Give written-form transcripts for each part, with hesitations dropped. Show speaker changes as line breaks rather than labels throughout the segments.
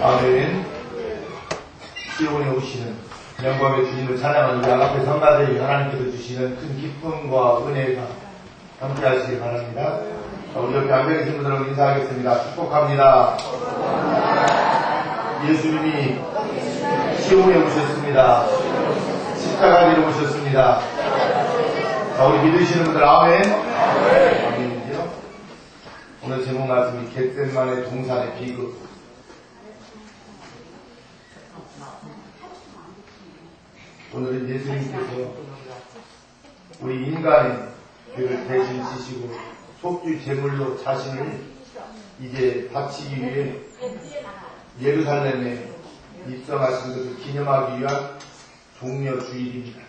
아멘. 시온에 오시는 영광의 주님을 찬양하는 우리 앞에 성가대에 하나님께서 주시는 큰 기쁨과 은혜가 함께 하시기 바랍니다. 우리 옆에 앉아 계신 분들하고 인사하겠습니다. 축복합니다. 예수님이 시온에 오셨습니다. 십자가에 오셨습니다. 자, 우리 믿으시는 분들 아멘. 아멘이죠. 오늘 제목 말씀이 겟셋마네 동산의 비극. 오늘은 예수님께서 우리 인간의 죄를 대신 지시고 속죄 제물로 자신을 이제 바치기 위해 예루살렘에 입성하신 것을 기념하기 위한 종려 주일입니다.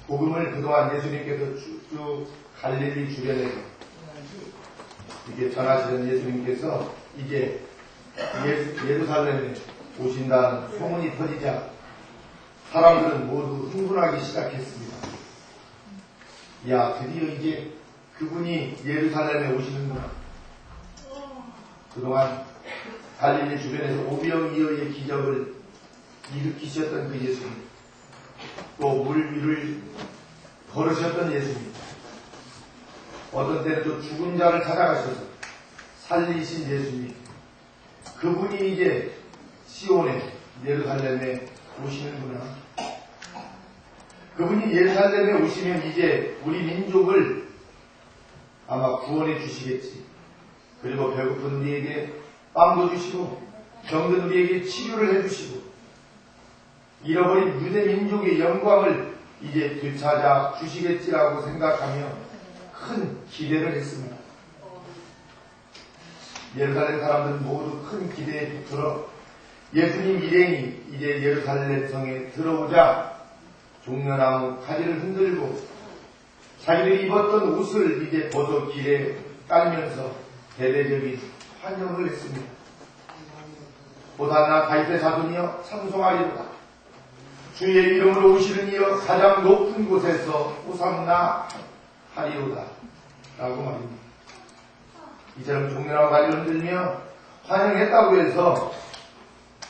복음을 그동안 예수님께서 쭉 갈릴리 주변에서 이게 전하시던 예수님께서 이제 예루살렘에 오신다는 소문이 터지자 사람들은 모두 흥분하기 시작했습니다. 야, 드디어 이제 그분이 예루살렘에 오시는구나. 그동안 갈릴리 주변에서 오병이어의 기적을 일으키셨던 그 예수님, 또 물 위를 걸으셨던 예수님, 어떤 때는 또 죽은 자를 찾아가셔서 살리신 예수님, 그분이 이제 시온에 예루살렘에 오시는구나. 그분이 예루살렘에 오시면 이제 우리 민족을 아마 구원해 주시겠지. 그리고 배고픈 우리에게 빵도 주시고 병든 우리에게 치료를 해주시고 잃어버린 유대 민족의 영광을 이제 되찾아 주시겠지라고 생각하며 큰 기대를 했습니다. 예루살렘 사람들은 모두 큰 기대에 붙들어 예수님 일행이 이제 예루살렘 성에 들어오자 종려나무 가지를 흔들고 자기들이 입었던 옷을 이제 벗어 길에 깔면서 대대적인 환영을 했습니다. 호산나 다윗의 자손이여 찬송하리로다. 주의 이름으로 오시는 이여 가장 높은 곳에서 호산나 하리로다 라고 말입니다. 이처럼 종려나무 가지를 흔들며 환영했다고 해서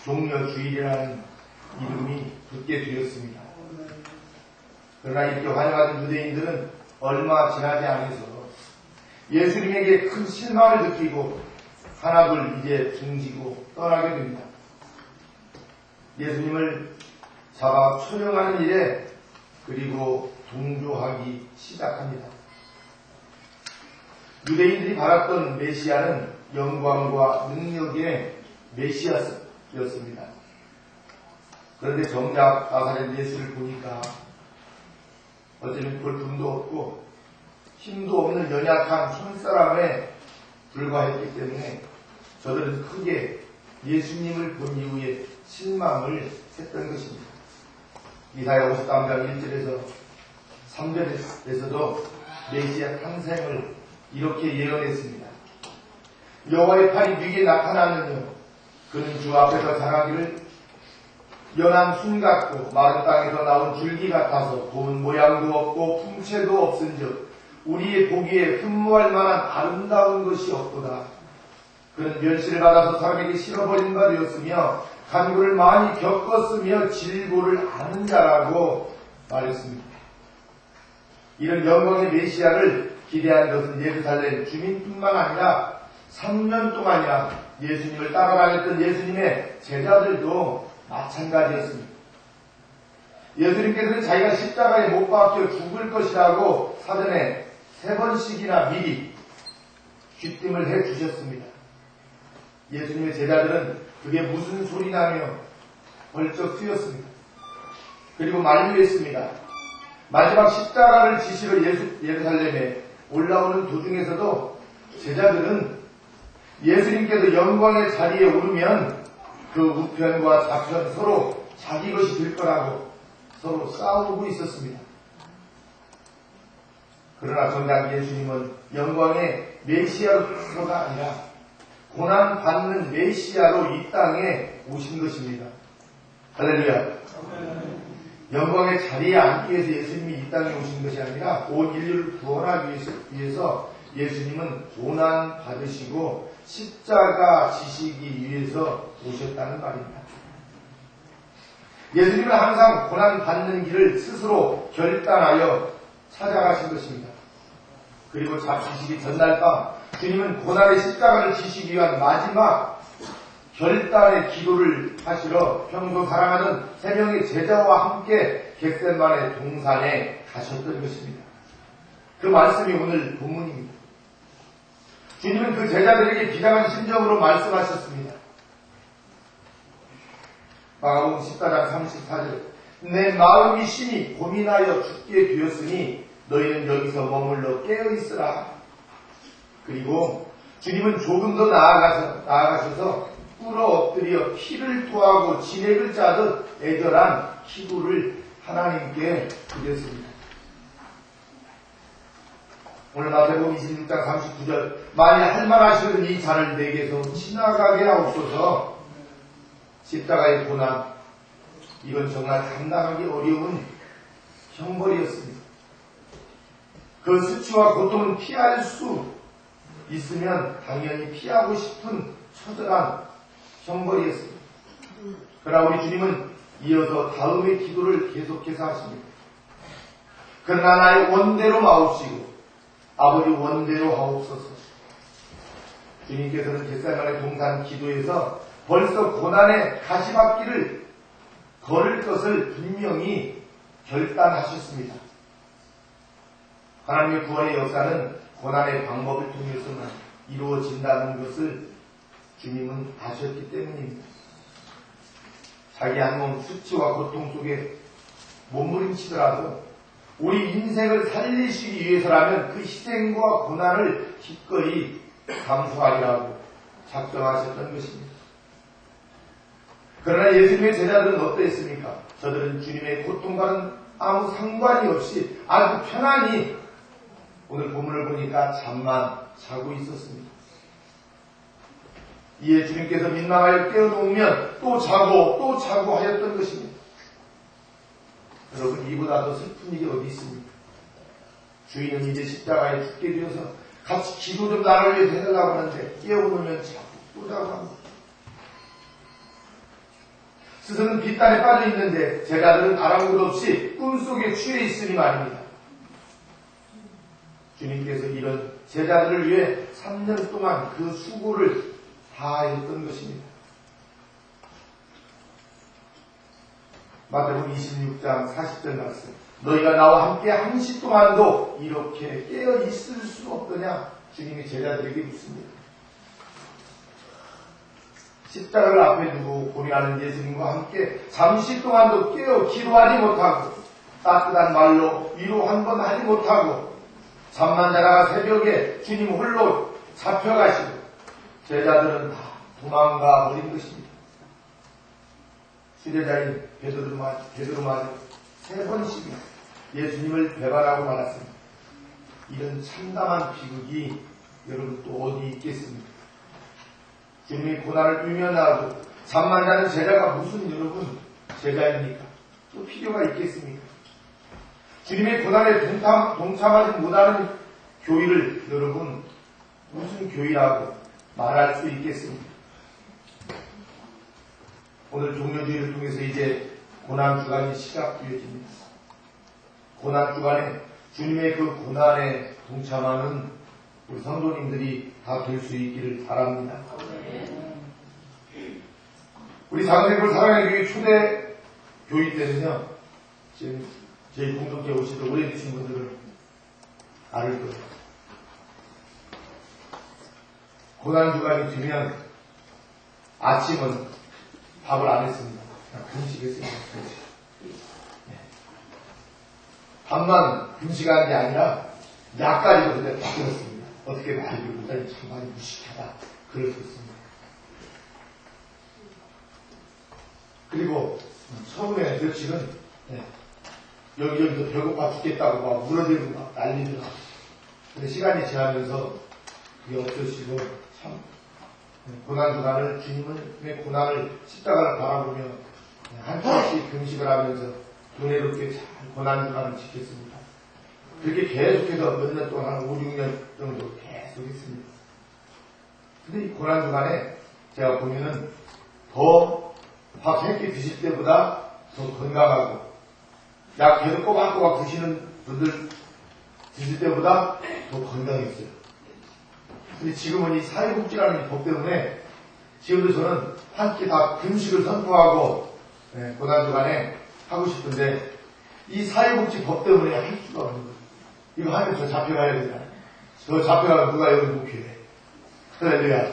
종려주일이라는 이름이 붙게 되었습니다. 그러나 이렇게 환영하던 유대인들은 얼마 지나지 않아서 예수님에게 큰 실망을 느끼고 하나둘 이제 등지고 떠나게 됩니다. 예수님을 잡아 초령하는 일에 그리고 동조하기 시작합니다. 유대인들이 바랐던 메시아는 영광과 능력의 메시아였습니다. 그런데 정작 나사렛 예수를 보니까 어쩌면 볼품도 없고 힘도 없는 연약한 손사람에 불과했기 때문에 저들은 크게 예수님을 본 이후에 실망을 했던 것입니다. 이사야 53장 1절에서 3절에서도 메시아 탄생을 이렇게 예언했습니다. 여호와의 팔이 네게 나타나느뇨 그는 주 앞에서 자라기를 연한 순 같고 마른 땅에서 나온 줄기 같아서 본 모양도 없고 풍채도 없은즉 우리의 보기에 흠모할 만한 아름다운 것이 없도다. 그는 멸시를 받아서 사람에게 실어버린 바 되었으며 간구를 많이 겪었으며 질고를 아는 자라고 말했습니다. 이런 영광의 메시아를 기대한 것은 예루살렘 주민뿐만 아니라 3년 동안이나 예수님을 따라다녔던 예수님의 제자들도 마찬가지였습니다. 예수님께서는 자기가 십자가에 못 박혀 죽을 것이라고 사전에 3번씩이나 미리 귀띔을 해주셨습니다. 예수님의 제자들은 그게 무슨 소리냐며 벌쩍 뛰었습니다. 그리고 만류했습니다. 마지막 십자가를 지시러 예루살렘에 올라오는 도중에서도 제자들은 예수님께서 영광의 자리에 오르면 그 우편과 좌편 서로 자기 것이 될 거라고 서로 싸우고 있었습니다. 그러나 정작 예수님은 영광의 메시아로서가 아니라 고난받는 메시아로 이 땅에 오신 것입니다. 할렐루야. 영광의 자리에 앉기 위해서 예수님이 이 땅에 오신 것이 아니라 온 인류를 구원하기 위해서 예수님은 고난 받으시고 십자가 지시기 위해서 오셨다는 말입니다. 예수님은 항상 고난 받는 길을 스스로 결단하여 찾아가신 것입니다. 그리고 잡히시기 전날 밤 주님은 고난의 십자가를 지시기 위한 마지막 결단의 기도를 하시러 평소 사랑하는 3명의 제자와 함께 겟세마네 동산에 가셨던 것입니다. 그 말씀이 오늘 본문입니다. 주님은 그 제자들에게 비장한 심정으로 말씀하셨습니다. 마가복음 14장 34절 내 마음이 심히 고민하여 죽게 되었으니 너희는 여기서 머물러 깨어있으라. 그리고 주님은 조금 더 나아가셔서 꿇어 엎드려 피를 토하고 진액을 짜듯 애절한 기도를 하나님께 드렸습니다. 오늘 마태복음 26장 39절 만일 할만하시거든 이 잔을 내게서 지나가게 하옵소서. 십자가의 고난, 이건 정말 감당하기 어려운 형벌이었습니다. 그 수치와 고통은 피할 수 있으면 당연히 피하고 싶은 처절한 형벌이었습니다. 그러나 우리 주님은 이어서 다음의 기도를 계속해서 하십니다. 그러나 나의 원대로 마옵시고 아버지 원대로 하옵소서. 주님께서는 겟세마네 동산 기도에서 벌써 고난의 가시밭길을 걸을 것을 분명히 결단하셨습니다. 하나님의 구원의 역사는 고난의 방법을 통해서만 이루어진다는 것을 주님은 아셨기 때문입니다. 자기 한 몸 수치와 고통 속에 몸부림치더라도 우리 인생을 살리시기 위해서라면 그 희생과 고난을 기꺼이 감수하리라고 작정하셨던 것입니다. 그러나 예수님의 제자들은 어떠했습니까? 저들은 주님의 고통과는 아무 상관이 없이 아주 편안히 오늘 본문을 보니까 잠만 자고 있었습니다. 이에 주님께서 민망하여 깨어놓으면 또 자고 하였던 것입니다. 여러분, 이보다 더 슬픈 일이 어디 있습니까? 주인은 이제 십자가에 죽게 되어서 같이 기도 좀 나를 위해서 해달라고 하는데 깨어놓으면 자고 또 자고 합니다. 스승은 빗단에 빠져 있는데 제자들은 아랑곳 없이 꿈속에 취해 있으니 말입니다. 주님께서 이런 제자들을 위해 3년 동안 그 수고를 다했던 것입니다. 마태복음 26장 40절 말씀 너희가 나와 함께 한시 동안도 이렇게 깨어 있을 수 없더냐 주님이 제자들에게 묻습니다. 십자가를 앞에 두고 고민하는 예수님과 함께 잠시 동안도 깨어 기도하지 못하고 따뜻한 말로 위로 한 번 하지 못하고 잠만 자다가 새벽에 주님 홀로 잡혀가시고 제자들은 다 도망가 버린 것입니다. 수제자인 베드로마저 3번씩이나 예수님을 배반하고 말았습니다. 이런 참담한 비극이 여러분 또 어디 있겠습니까? 주님이 고난을 외면하고 잠만 자는 제자가 무슨 여러분 제자입니까? 또 필요가 있겠습니까? 주님의 고난에 동참하지 못하는 교회를 여러분 무슨 교회라고 말할 수 있겠습니까? 오늘 종료주의를 통해서 이제 고난주간이 시작되어집니다. 고난주간에 주님의 그 고난에 동참하는 우리 성도님들이 다 될 수 있기를 바랍니다. 우리 장생골 사랑의 교회 초대 교회 때는요, 지금 저희 공동체 오시던 오래되신 분들은 알을 거예요. 고난주간이 되면 아침은 밥을 안 했습니다. 그냥 금식했습니다. 금식. 네. 밥만 금식한 게 아니라 약까지도 그때 다 들었습니다. 어떻게 말을 못하니 참 많이 무식하다. 그럴 수 있습니다. 그리고 처음에 며칠은 여기저기서 배고파 죽겠다고 막 물어들고 막 난리더라. 근데 시간이 지나면서 그게 없어지고 참 고난주간을 주님의 고난을 십자가를 바라보며 한 주씩 금식을 하면서 은혜롭게 잘 고난주간을 지켰습니다. 그렇게 계속해서 몇 년 동안 한 5, 6년 정도 계속 했습니다. 근데 이 고난주간에 제가 보면은 더 밥 3끼 드실 때보다 더 건강하고 약 계속 꼬박꼬박 드시는 분들 드실 때보다 더 건강했어요. 근데 지금은 이 사회복지라는 법 때문에 지금도 저는 한 끼 다 금식을 선포하고 고난주간에 하고 싶은데 이 사회복지 법 때문에 할 수가 없는 거예요. 이거 하면 저 잡혀가야 되잖아요. 저 잡혀가면 누가 여기 목표해. 할렐루야.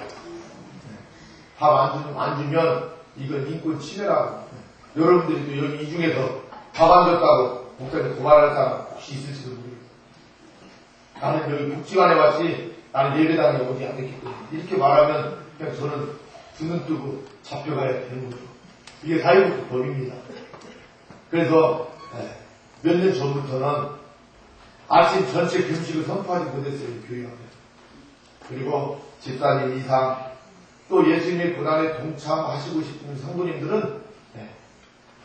밥 안 주면 이건 인권 침해라고. 여러분들이 또 여기 이 중에서 밥 안 줬다고 목사님 고발할 사람 혹시 있을지도 모르겠어요. 나는 여기 복지관에 왔지 나는 예배당에 어디 안 됐기 때문에 이렇게 말하면 그냥 저는 두 눈 뜨고 잡혀가야 되는 거죠. 이게 사회복지 법입니다. 그래서 몇 년 전부터는 아침 전체 금식을 선포하지 못했어요. 교회 앞에. 그리고 집사님 이상 또 예수님의 고난에 동참하시고 싶은 성도님들은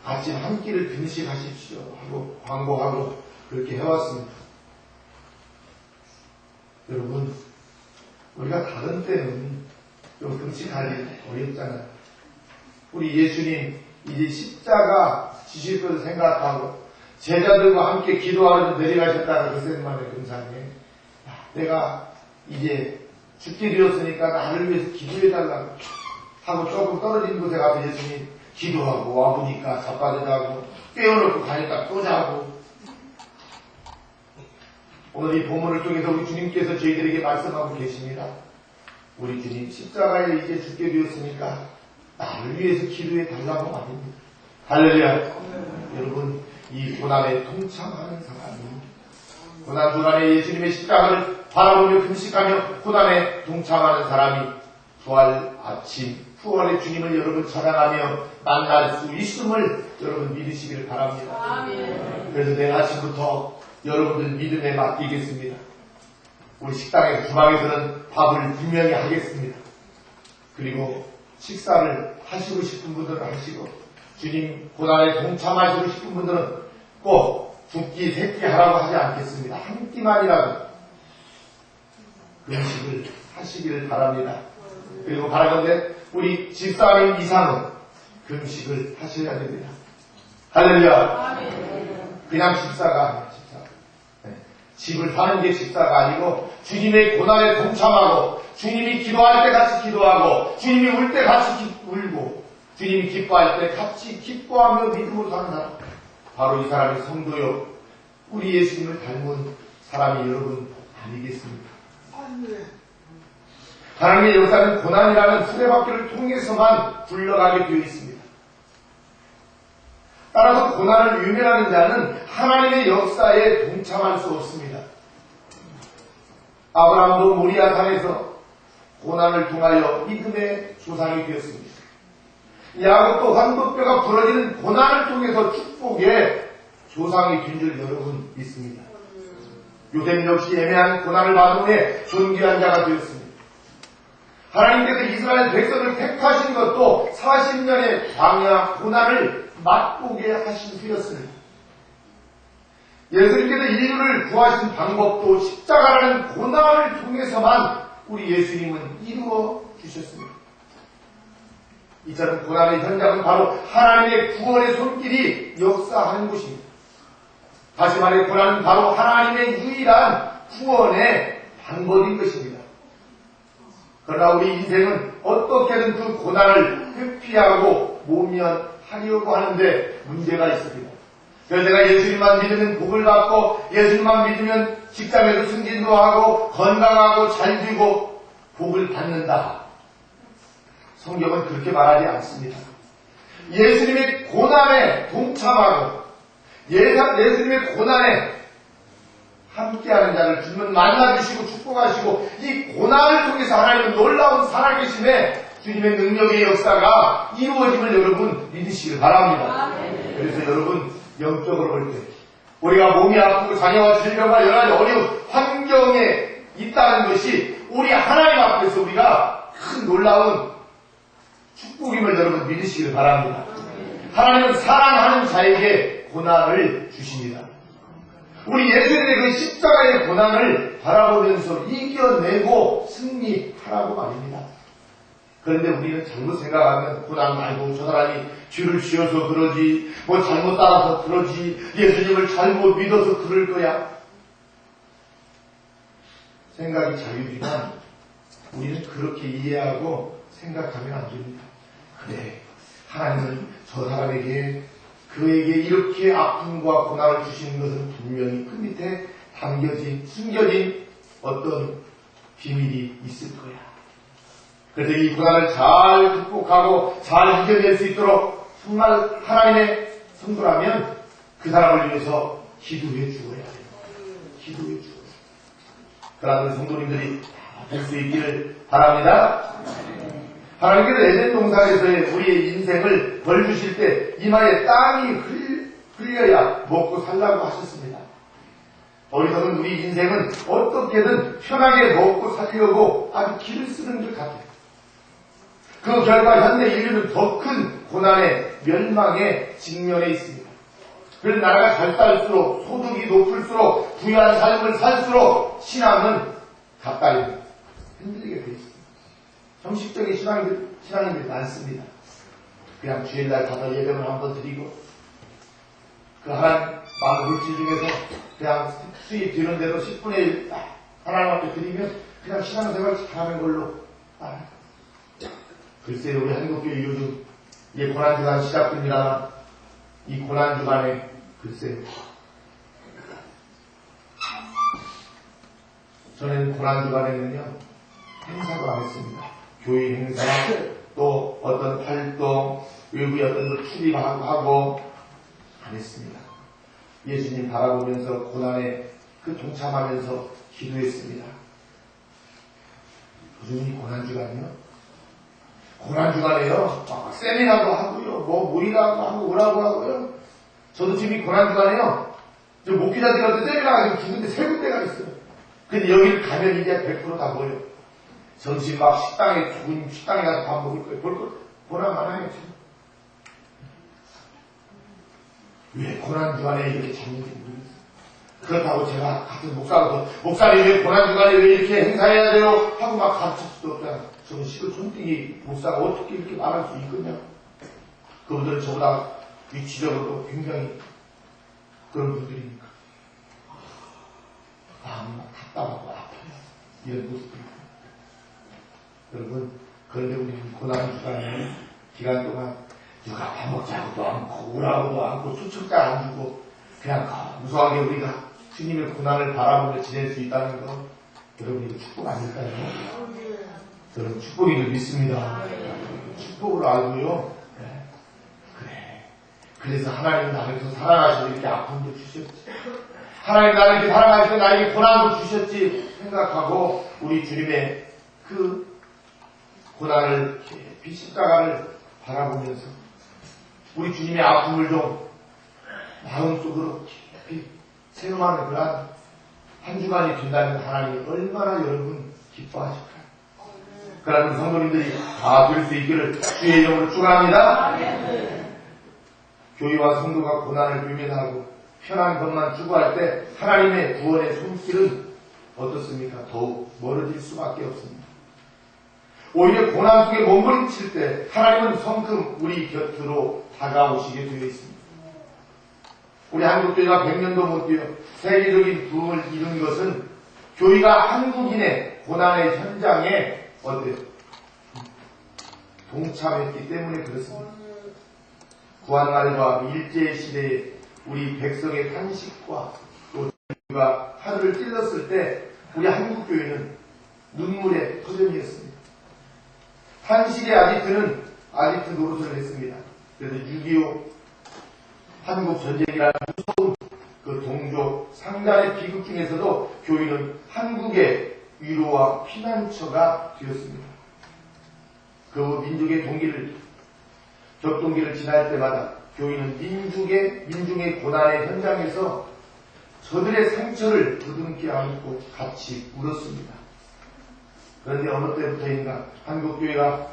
아침 한 끼를 금식하십시오 하고 광고하고 그렇게 해왔습니다. 여러분 우리가 다른 때는 좀 금식하기 어렵잖아요. 우리 예수님 이제 십자가 지실 것을 생각하고 제자들과 함께 기도하러 내려가셨다는 그것만의 금상에 내가 이제 죽게 되었으니까 나를 위해서 기도해달라고 하고 조금 떨어진 곳에 가서 예수님 기도하고 와보니까 자빠져자고 깨어놓고 가니까 또 자고. 오늘 이 본문을 통해서 우리 주님께서 저희들에게 말씀하고 계십니다. 우리 주님 십자가에 이제 죽게 되었으니까 나를 위해서 기도해 달라고 말입니다. 할렐루야. 여러분 이 고난에 동참하는 사람이 고난주간에 예수님의 십자가를 바라보며 금식하며 고난에 동참하는 사람이 부활 아침 부활의 주님을 여러분 찬양하며 만날 수 있음을 여러분 믿으시길 바랍니다. 아멘. 그래서 내일 아침부터 여러분들 믿음에 맡기겠습니다. 우리 식당에서 주방에서는 밥을 분명히 하겠습니다. 그리고 식사를 하시고 싶은 분들은 하시고 주님 고난에 동참하시고 싶은 분들은 꼭 2끼, 3끼 하라고 하지 않겠습니다. 한 끼만이라도 음식을 하시기를 바랍니다. 그리고 바라건대 우리 집사님 이상은 금식을 하셔야 됩니다. 할렐루야. 그냥 집사가 아니에요. 집사가. 집을 사는 게 집사가 아니고 주님의 고난에 동참하고 주님이 기도할 때 같이 기도하고 주님이 울 때 같이 울고 주님이 기뻐할 때 같이 기뻐하며 믿음으로 사는 사람, 바로 이 사람이 성도요 우리 예수님을 닮은 사람이 여러분 아니겠습니까? 하나님의 역사는 고난이라는 수레바퀴를 통해서만 굴러가게 되어 있습니다. 따라서 고난을 유명하는 자는 하나님의 역사에 동참할 수 없습니다. 아브라함도 모리아산에서 고난을 통하여 믿음의 조상이 되었습니다. 야곱도 황도뼈가 부러지는 고난을 통해서 축복의 조상이 된 줄 여러분 믿습니다. 요셉 역시 애매한 고난을 받은 후에 존귀한 자가 되었습니다. 하나님께서 이스라엘 백성을 택하신 것도 40년의 광야 고난을 맛보게 하신 후였습니다. 예수님께서 인류를 구하신 방법도 십자가라는 고난을 통해서만 우리 예수님은 이루어 주셨습니다. 이처럼 고난의 현장은 바로 하나님의 구원의 손길이 역사하는 곳입니다. 다시 말해 고난은 바로 하나님의 유일한 구원의 방법인 것입니다. 그러나 우리 인생은 어떻게든 그 고난을 회피하고 모면하려고 하는데 문제가 있습니다. 그래서 내가 예수님만 믿으면 복을 받고 예수님만 믿으면 직장에서 승진도 하고 건강하고 잘 되고 복을 받는다. 성경은 그렇게 말하지 않습니다. 예수님의 고난에 동참하고 예수님의 고난에 함께하는 자를 주님은 만나주시고 축복하시고 이 고난을 통해서 하나님은 놀라운 살아계심에 주님의 능력의 역사가 이루어짐을 여러분 믿으시길 바랍니다. 그래서 여러분 영적으로 볼 때 우리가 몸이 아프고 장애와 질병과 여러 가지 어려운 환경에 있다는 것이 우리 하나님 앞에서 우리가 큰 놀라운 축복임을 여러분 믿으시길 바랍니다. 하나님은 사랑하는 자에게 고난을 주십니다. 우리 예수님의 그 십자가의 고난을 바라보면서 이겨내고 승리하라고 말입니다. 그런데 우리는 잘못 생각하면 고난 말고 저 사람이 죄를 지어서 그러지, 뭐 잘못 따라서 그러지, 예수님을 잘못 믿어서 그럴 거야. 생각이 자유지만 우리는 그렇게 이해하고 생각하면 안 됩니다. 그래, 하나님은 저 사람에게 그에게 이렇게 아픔과 고난을 주시는 것은 분명히 그 밑에 숨겨진 어떤 비밀이 있을 거야. 그래서 이 고난을 잘 극복하고 잘 이겨낼 수 있도록 정말 하나님의 성도라면 그 사람을 위해서 기도해 주어야 해요. 기도해 주어야 해요. 그러한 성도님들이 될 수 있기를 바랍니다. 하나님께서 에덴 동산에서의 우리의 인생을 벌 주실 때 이마에 땅이 흘려야 먹고 살라고 하셨습니다. 어리석은 우리 인생은 어떻게든 편하게 먹고 살려고 아주 길을 쓰는 것 같아요. 그 결과 현대 인류는 더 큰 고난의 멸망에 직면해 있습니다. 그래서 나라가 잘 살수록 소득이 높을수록 부유한 삶을 살수록 신앙은 가까이 흔들리게 되어 있습니다. 형식적인 신앙인들이 많습니다. 그냥 주일날 가서 예배를 한번 드리고 그 하나님 많은 물질 중에서 그냥 수입 드는 대로 10분의 1 하나님 앞에 드리면 그냥 신앙생활 잘하는 걸로 글쎄요, 우리 한국교회 요즘 이제 고난주간 시작됩니다. 이 고난주간에 글쎄요, 저는 고난주간에는요 행사도 안 했습니다. 교회 행사, 또 어떤 활동, 외부에 어떤 걸 출입하고 안 했습니다. 예수님 바라보면서 고난에 그 동참하면서 기도했습니다. 요즘 이 고난주간이요? 고난주간에요, 세미나도 하고요, 뭐 모이라고 하고 오라고 하고요. 저도 지금 이 고난주간에요, 저 목회자들한테 세미나가 지금 두군데 세 군데가 있어요. 근데 여기를 가면 이제 100% 다 모여. 점심 막 좋은 식당에 가서 밥 먹을 거예요. 볼 거, 보나 마나요. 왜 고난주간에 이렇게 잡는지 모르겠어요. 그렇다고 제가 같은 목사로서, 목사님 왜 고난주간에 왜 이렇게 행사해야 돼요? 하고 막 가르칠 수도 없잖아요. 저는 시골 촌뜨기 목사가 어떻게 이렇게 말할 수 있겠냐고. 그분들은 저보다 위치적으로 굉장히 그런 분들이니까. 마음이 막 답답하고 아파요. 이런 모습들이. 여러분, 그런데 우리는 고난주간에 기간 동안 누가 밥 먹자고도 않고 오라고도 않고 초청장 안 주고 그냥 무수하게 우리가 주님의 고난을 바라보며 지낼 수 있다는 거, 여러분 이거 축복 아닐까요? 여러분 축복인 줄 믿습니다. 축복으로 알고요. 네. 그래. 그래서 하나님 나를 더 사랑하시고 이렇게 아픔도 주셨지. 하나님 나를 이렇게 사랑하시고 나에게 고난도 주셨지 생각하고 우리 주님의 그 고난을 깊이 십자가를 바라보면서 우리 주님의 아픔을 좀 마음속으로 깊이 체험하는 그런 한 주간이 된다면 하나님이 얼마나 여러분 기뻐하실까요? 그러면 성도님들이 다 될 수 있기를 주의 이름으로 축원합니다. 교회와 성도가 고난을 외면하고 편한 것만 추구할 때 하나님의 구원의 손길은 어떻습니까? 더욱 멀어질 수밖에 없습니다. 오히려 고난 속에 몸부림칠 때 하나님은 성큼 우리 곁으로 다가오시게 되어 있습니다. 우리 한국교회가 100년도 못 되어 세계적인 부흥을 이룬 것은 교회가 한국인의 고난의 현장에 어때요? 동참했기 때문에 그렇습니다. 구한말과 일제시대에 우리 백성의 탄식과 또 우리가 하루를 찔렀을 때 우리 한국교회는 눈물의 터전이었습니다. 탄식의 아지트 노릇을 했습니다. 그래서 6.25 한국전쟁이라는 무서운 그 동족 상단의 비극 중에서도 교회는 한국의 위로와 피난처가 되었습니다. 그 민족의 격동기를 지날 때마다 교회는 민중의 고난의 현장에서 저들의 상처를 부둥켜 안고 같이 울었습니다. 그런데 어느 때부터인가 한국교회가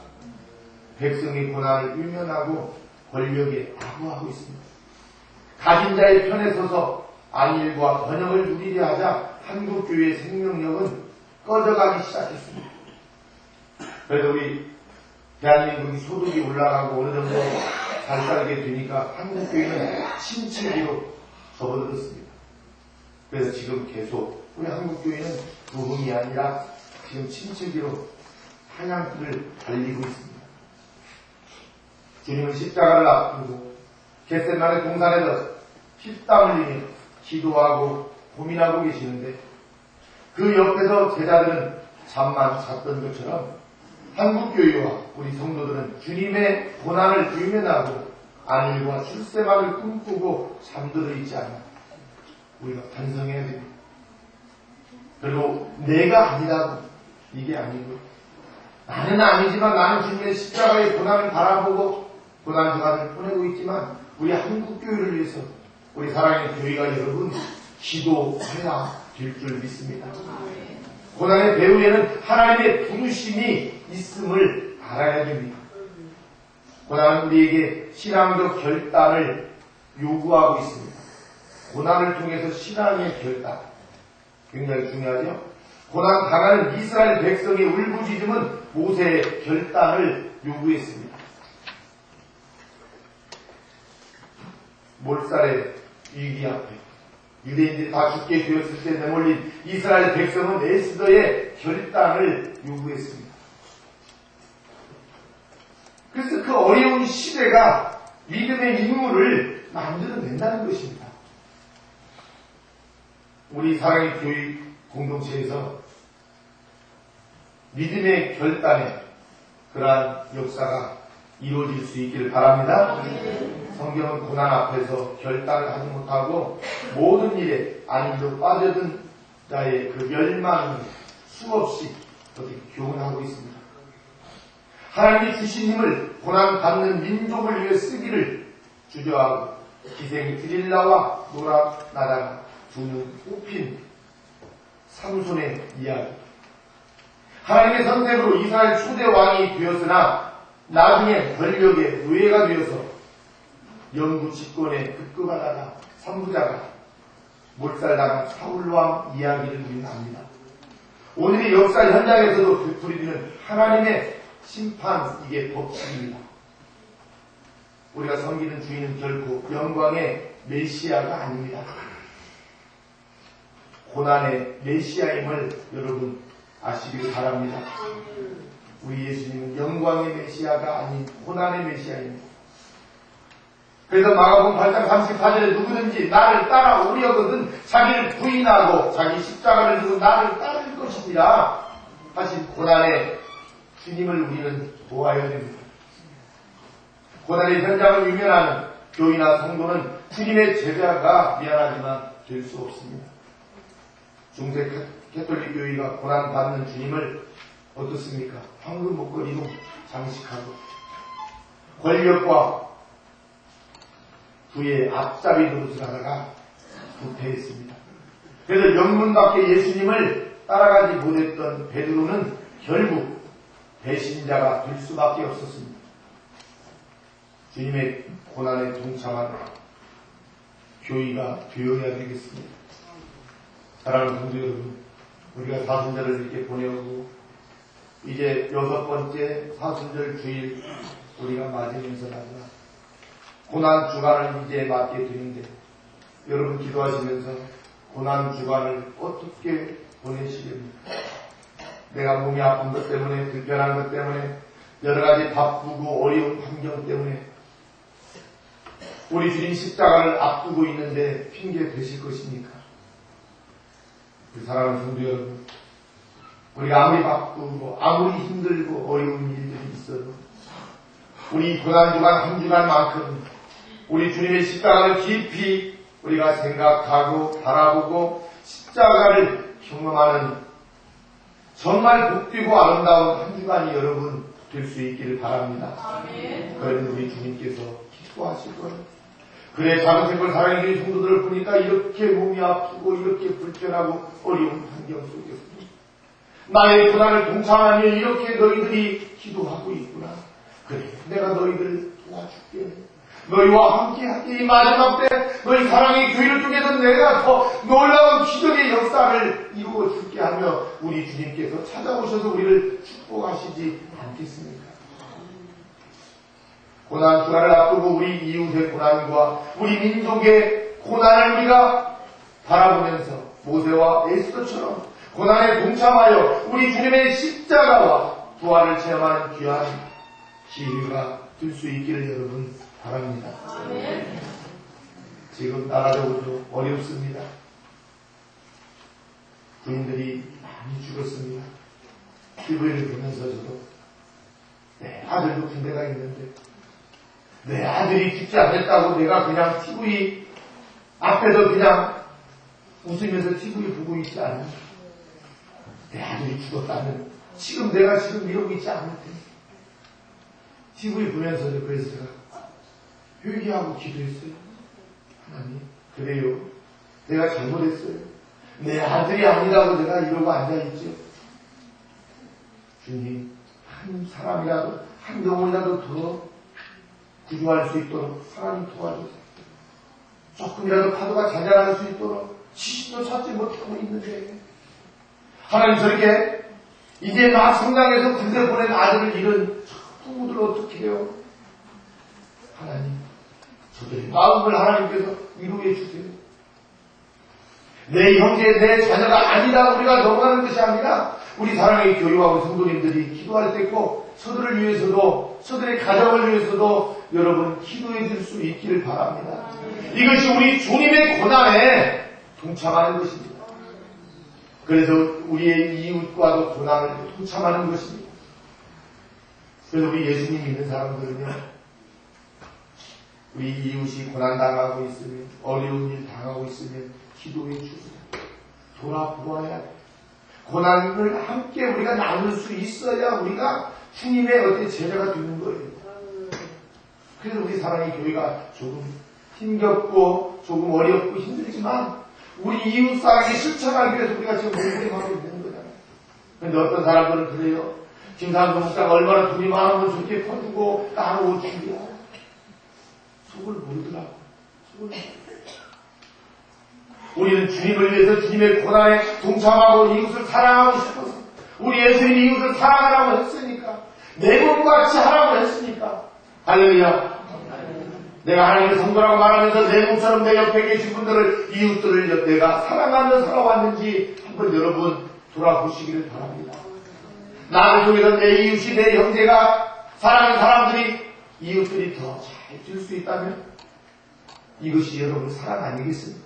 백성의 고난을 외면하고 권력에 아부하고 있습니다. 가진 자의 편에 서서 안일과 번영을 누리려 하자 한국교회의 생명력은 꺼져가기 시작했습니다. 그래서 우리 대한민국이 소득이 올라가고 어느 정도 잘 살게 되니까 한국교회는 침체기로 접어들었습니다. 그래서 지금 계속 우리 한국교회는 부흥이 아니라 지금 침체기로 하향길을 달리고 있습니다. 주님은 십자가를 앞두고 겟세마네 동산에서 피땀 흘리며 기도하고 고민하고 계시는데 그 옆에서 제자들은 잠만 잤던 것처럼 한국교회와 우리 성도들은 주님의 고난을 외면하고 안일과 출세만을 꿈꾸고 잠들어 있지 않나 우리가 반성해야 됩니다. 그리고 내가 아니라고 이게 아니고 나는 아니지만 나는 주님의 십자가의 고난을 바라보고 고난 주간을 보내고 있지만 우리 한국교회를 위해서 우리 사랑하는 교회가 여러분 기도해야 될 줄 믿습니다. 고난의 배후에는 하나님의 부르심이 있음을 알아야 됩니다. 고난은 우리에게 신앙적 결단을 요구하고 있습니다. 고난을 통해서 신앙의 결단 굉장히 중요하죠. 고난 당하는 이스라엘 백성의 울부짖음은 모세의 결단을 요구했습니다. 몰살의 위기 앞에 유대인들이 다 죽게 되었을 때 내몰린 이스라엘 백성은 에스더의 결단을 요구했습니다. 그래서 그 어려운 시대가 믿음의 인물을 만들어낸다는 것입니다. 우리 사랑의 교회 공동체에서 믿음의 결단에 그러한 역사가 이루어질 수 있기를 바랍니다. 성경은 고난 앞에서 결단을 하지 못하고 모든 일에 안일로 빠져든 자의 그 멸망을 수없이 어떻게 교훈하고 있습니다. 하나님이 주신 힘을 고난받는 민족을 위해 쓰기를 주저하고 기생이 드릴라와 노라나다가 두 눈 뽑힌 삼손의 이야기. 하나님의 선택으로 이스라엘 초대 왕이 되었으나 나중에 권력의 노예가 되어서 영구 집권에 급급하다가 선부자가 몰살당한 사울왕 이야기를 우리는 압니다. 오늘의 역사 현장에서도 되풀이되는 하나님의 심판, 이게 법칙입니다. 우리가 섬기는 주인은 결코 영광의 메시아가 아닙니다. 고난의 메시아임을 여러분 아시길 바랍니다. 우리 예수님은 영광의 메시아가 아닌 고난의 메시아입니다. 그래서 마가복음 8장 34절에 누구든지 나를 따라오려거든 자기를 부인하고 자기 십자가를 지고 나를 따를 것이니라 하신 고난의 주님을 우리는 도와야 됩니다. 고난의 현장을 유면하는 교회나 성도는 주님의 제자가 미안하지만 될 수 없습니다. 중세 캐톨릭 교회가 고난받는 주님을 어떻습니까? 황금 목걸이로 장식하고 권력과 부의 앞잡이 노릇을 하다가 부패했습니다. 그래서 영문 밖에 예수님을 따라가지 못했던 베드로는 결국 배신자가 될 수밖에 없었습니다. 주님의 고난에 동참하는 교회가 되어야 되겠습니다. 사랑하는 성도 여러분, 우리가 사순절을 이렇게 보내오고 이제 6번째 사순절 주일 우리가 맞으면서 마지막 고난 주간을 이제 맞게 되는데 여러분 기도하시면서 고난 주간을 어떻게 보내시게 됩니다. 내가 몸이 아픈 것 때문에, 불편한 것 때문에, 여러 가지 바쁘고 어려운 환경 때문에 우리 주님 십자가를 앞두고 있는데 핑계 되실 것입니까? 우리 사랑하는 성도 여러분, 우리가 아무리 바쁘고 아무리 힘들고 어려운 일들이 있어도 우리 고난주간 한 주간만큼 우리 주님의 십자가를 깊이 우리가 생각하고 바라보고 십자가를 경험하는 정말 복되고 아름다운 한 주간이 여러분 될 수 있기를 바랍니다. 그래서 우리 주님께서 기뻐하실 거예요. 그래, 작은 생걸 사랑해주는 성도들을 보니까 이렇게 몸이 아프고 이렇게 불편하고 어려운 환경 속에서 나의 고난을 동참하며 이렇게 너희들이 기도하고 있구나. 그래, 내가 너희들을 도와줄게. 너희와 함께하게. 이 마지막 때 너희 사랑의 교회를 통해서 내가 더 놀라운 기적의 역사를 이루어줄게 하며 우리 주님께서 찾아오셔서 우리를 축복하시지 않겠습니까? 고난 주간을 앞두고 우리 이웃의 고난과 우리 민족의 고난을 우리가 바라보면서 모세와 에스더처럼 고난에 동참하여 우리 주님의 십자가와 부활을 체험하는 귀한 기회가 될 수 있기를 여러분 바랍니다. 지금 나라적으로도 어렵습니다. 부인들이 많이 죽었습니다. TV를 보면서 저도 내 아들도 군대가 있는데 내 아들이 죽지 않았다고 내가 그냥 TV 앞에서 그냥 웃으면서 TV 보고 있지 않아. 내 아들이 죽었다면 지금 내가 이러고 있지 않을 텐데. TV 보면서 그래서 제가 회개하고 기도했어요. 하나님, 그래요. 내가 잘못했어요. 내 아들이 아니라고 내가 이러고 앉아있죠. 주님, 한 사람이라도, 한 영혼이라도 더 구조할 수 있도록 하나님 도와주세요. 조금이라도 파도가 잔잔할 수 있도록 70도 찾지 못하고 있는데 하나님, 저렇게 이제 막 성장해서 군대 보낸 아들을 잃은 부모들 어떻게 해요? 하나님, 저들의 마음을 하나님께서 위로해 주세요. 내 형제, 내 자녀가 아니다 우리가 넘어가는 것이 아니라 우리 사랑의 교회와 성도님들이 기도할 때 꼭 저들을 위해서도, 저들의 가정을 위해서도 여러분 기도해 줄 수 있기를 바랍니다. 이것이 우리 주님의 고난에 동참하는 것입니다. 그래서 우리의 이웃과도 고난을 동참하는 것입니다. 그래서 우리 예수님 믿는 사람들은요, 우리 이웃이 고난당하고 있으면, 어려운 일 당하고 있으면 기도해 주세요. 돌아보아야 돼. 고난을 함께 우리가 나눌 수 있어야 우리가 주님의 어떤 제자가 되는 거예요. 그래서 우리 사랑의 교회가 조금 힘겹고 조금 어렵고 힘들지만 우리 이웃 사랑에 실천하기 위해서 우리가 지금 공부하고 있는 거잖아요. 그런데 어떤 사람들은 그래요. 김상도 목사가 얼마나 돈이 많으면 저렇게 퍼주고 따로 줄이야. 속을 모르더라고. 우리는 주님을 위해서 주님의 고난에 동참하고 이웃을 사랑하고 싶어서 우리 예수님이 이웃을 사랑하라고 했으니까 내 몸같이 하라고 했으니까 할렐루야. 내가 하나님의 성도라고 말하면서 내 몸처럼 내 옆에 계신 분들을 이웃들을 내가 사랑하며 살아왔는지 한번 여러분 돌아보시기를 바랍니다. 나를 통해서 내 이웃이 내 형제가 사랑하는 사람들이 이웃들이 더 잘 될 수 있다면 이것이 여러분 사랑 아니겠습니까?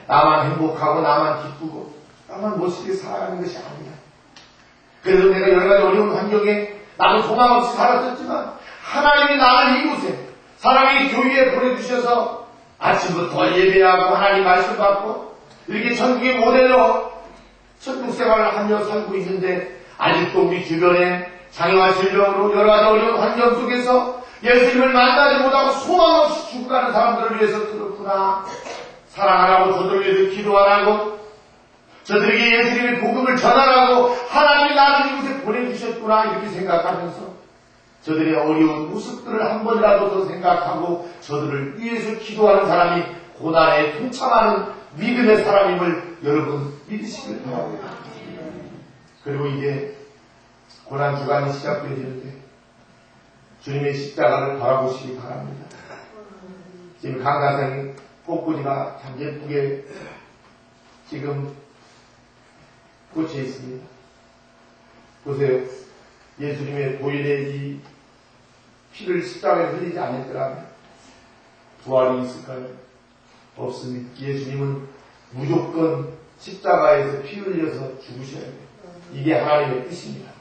나만 행복하고 나만 기쁘고 나만 멋있게 살아가는 것이 아니야. 그래서 내가 여러 가지 어려운 환경에 나도 소망 없이 살았었지만 하나님이 나를 이곳에 사랑의 교회에 보내주셔서 아침부터 예배하고 하나님 말씀 받고 이렇게 천국의 모델로 천국 생활을 하며 살고 있는데 아직도 우리 주변에 장애와 질병으로 여러 가지 어려운 환경 속에서 예수님을 만나지 못하고 소망 없이 죽어가는 사람들을 위해서 그렇구나. 사랑하라고 저들을 위해서 기도하라고 저들에게 예수님의 복음을 전하라고 하나님이 나를 이곳에 보내주셨구나 이렇게 생각하면서 저들의 어려운 모습들을 한 번이라도 더 생각하고 저들을 위해서 기도하는 사람이 고난에 동참하는 믿음의 사람임을 여러분 믿으시길 바랍니다. 그리고 이제 고난주간이 시작되어지는데 주님의 십자가를 바라보시기 바랍니다. 지금 강사장이 꽃꽂이가 참 예쁘게 지금 꽂혀 있습니다. 보세요. 예수님의 보혈의 이 피를 십자가에 흘리지 않았더라면 부활이 있을까요? 없습니다. 예수님은 무조건 십자가에서 피 흘려서 죽으셔야 돼요. 이게 하나님의 뜻입니다.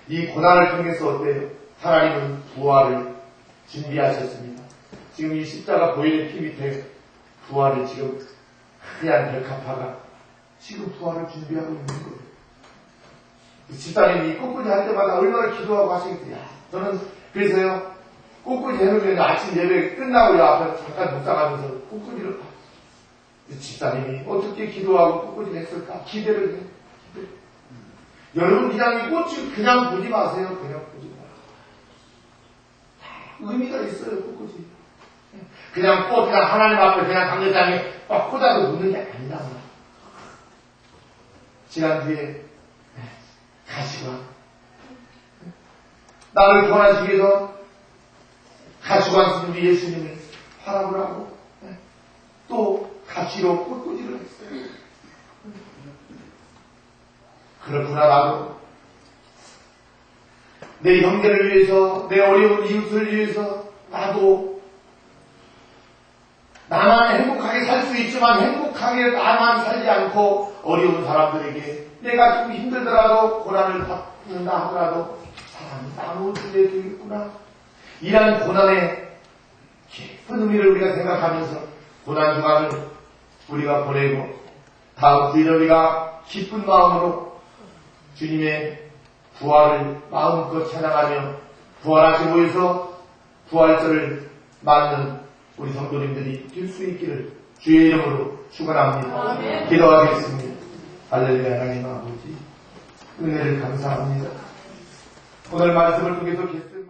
이 고난을 통해서 어때요? 하나님은 부활을 준비하셨습니다. 지금 이 십자가 보혈의 피 밑에 부활을 지금 하얀 벽화파가 지금 부활을 준비하고 있는 거예요. 집사님이 꽃꽂이 할 때마다 얼마나 기도하고 하시겠어요. 저는 그래서요, 꽃꽂이 해놓으면 아침 예배 끝나고요, 앞에 잠깐 묵상하면서 꽃꽂이를 봐요. 집사님이 어떻게 기도하고 꽃꽂이를 했을까? 기대를 해요. 여러분 그냥 이 꽃을 그냥 보지 마세요. 그냥 보지 마세요. 의미가 있어요, 꽃꽂이. 그냥 꽃, 그냥 하나님 앞에 그냥 강대장에 막 꽂아서 놓는 게 아니다. 지난주에 가시관. 나를 구원하시기 위해서 가시관 스님이 예수님을 화답을 하고 또 가시로 꽃꽂이를 했어요. 그렇구나. 나도 내 형제를 위해서, 내 어려운 이웃을 위해서 나도 나만 행복하게 살 수 있지만 행복하게 나만 살지 않고 어려운 사람들에게 내가 좀 힘들더라도 고난을 받는다 하더라도 사람이 나눠주게 되겠구나. 이런 고난의 깊은 의미를 우리가 생각하면서 고난 주간을 우리가 보내고 다음 주일에 우리가 기쁜 마음으로 주님의 부활을 마음껏 찬양하며 부활하시고 해서 부활절을 맞는 우리 성도님들이 될 수 있기를 주의 이름으로 축원합니다. 기도하겠습니다. 할렐루야. 하나님 아버지 은혜를 감사합니다. 오늘 말씀을 통해서